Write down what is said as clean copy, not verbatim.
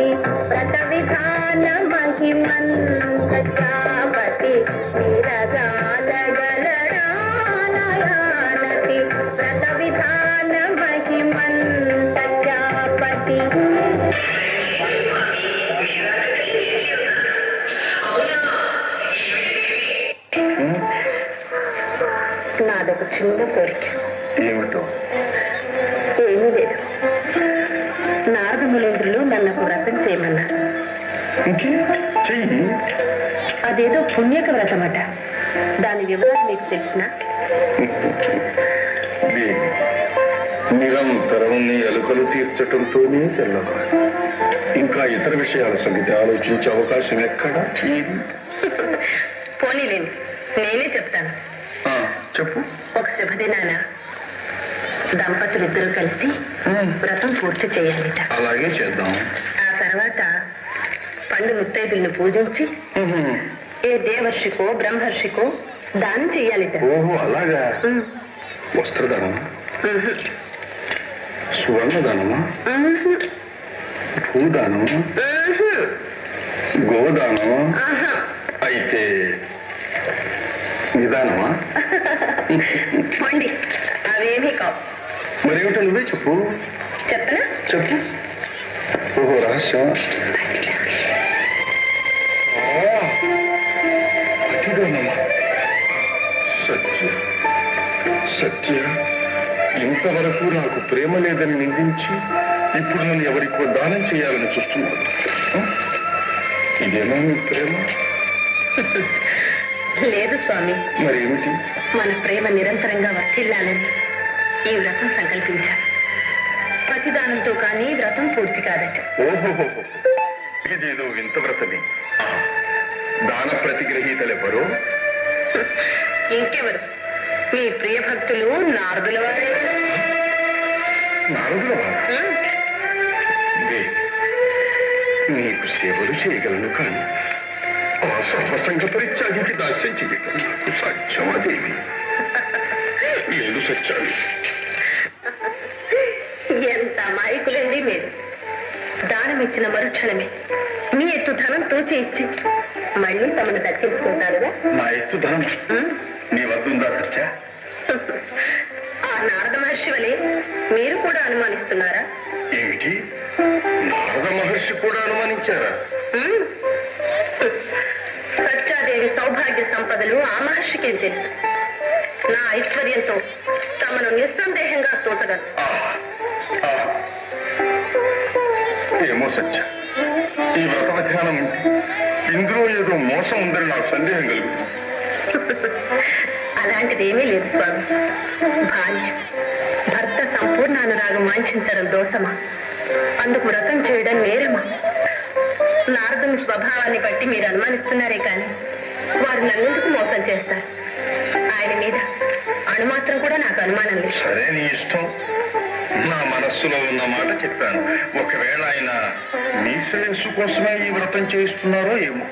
ప్రజాపతి వ్రత విధాన మహిమన్ ప్రజాపతి విరజాలగలరానయానతి వ్రత విధాన మహిమన్ ప్రజాపతి. నాదొక చిన్న కోరిక. ఏమిటో? ఏమీ లేదు. నారద ములేంద్రులు నన్ను వ్రతం చేయమన్నారు. చెయ్యి. అదేదో పుణ్యక వ్రతం అట. దాని వివరాలు మీకు తెలిసిన? నిరంతరం నీ ఎలుకలు తీర్చటంతోనే తెల్లవారు. ఇంకా ఇతర విషయాల సంగతి ఆలోచించే అవకాశం ఎక్కడా? పోనీలేండి, నేనే చెప్తాను. చెప్పు. ఒక శుభదినాన దంపతులు ఇద్దరు కలిసి వ్రతం పూర్తి చేయాలిట. అలాగే చేద్దాం. ఆ తర్వాత పండు ముత్తైదుల్ని పూజించి ఏ దేవర్షికో బ్రహ్మర్షికో దానం చెయ్యాలిట. ఓహో, అలాగా. వస్త్రదానమా? సువర్ణదానమా? భూదానమా? గోదానమా? అయితే నిదానమా? పండి అవేమీ కావు. మరేమిటో నువ్వే చెప్పు. చెప్పనా? చెప్పు. ఓహో, రహస్యం. అతిదానమా? సత్య సత్య, ఇంతవరకు నాకు ప్రేమ లేదని నిందించి ఇప్పుడు నన్ను ఎవరికో దానం చేయాలని చూస్తున్నాను. ఇదేనా నీ ప్రేమ? లేదు స్వామి. మరేమిటి? మన ప్రేమ నిరంతరంగా వర్తిల్లాలని ఈ వ్రతం సంకల్పించాను. ప్రతిదానంతో కానీ వ్రతం పూర్తి కాదట. ఓహో, ఇదేదో వింత వ్రతమే. దాన ప్రతిగ్రహీతలెవరు? ఇంకెవరు? మీ ప్రియ భక్తులు నారదుల వారే. నారదుల వారు? నీకు సేవలు చేయగలను కానీ ఆ సర్వసంగ పరిత్యాగికి దాస్యం చేయగలను. నాకు సత్యమాదేవి. లేదు సత్యాలు. ఎంత అమాయకులండి మీరు. దానం ఇచ్చిన మరుక్షణమే మీ ఎత్తు ధనం తోచి ఇచ్చి మళ్ళీ తమను దక్కించుకుంటారుగా. నా ఎత్తు ధనం నీ వద్దుందా సత్య? ఆ నారద మహర్షి వలె మీరు కూడా అనుమానిస్తున్నారా? ఏమిటి? నారద మహర్షి కూడా అనుమానించారా? సత్యాదేవి సౌభాగ్య సంపదలు ఆ మహర్షికేం తెలుసు. నా ఐశ్వర్యంతో తమను నిస్సందేహంగా తోచగలరు. ఏమో సత్య, ఈ వ్రత విధానం ఇందులో ఏదో మోసం ఉందని నాకు సందేహం కలుగుతుంది. అలాంటిదేమీ లేదు స్వామి. భార్య భర్త సంపూర్ణ అనురాగం వాంఛించడం దోషమా? అందుకు వ్రతం చేయడం నేరమా? నారదుని స్వభావాన్ని బట్టి మీరు అనుమానిస్తున్నారే కానీ వారు నన్నెందుకు మోసం చేస్తారు? ఆయన మీద అణుమాత్రం కూడా నాకు అనుమానం లేదు. సరే, నీ ఇష్టం. నా మనస్సులో ఉన్న మాట చెప్పాను. ఒకవేళ ఆయన మీ శ్రేయస్సు కోసమే ఈ వ్రతం చేయిస్తున్నారో ఏమో.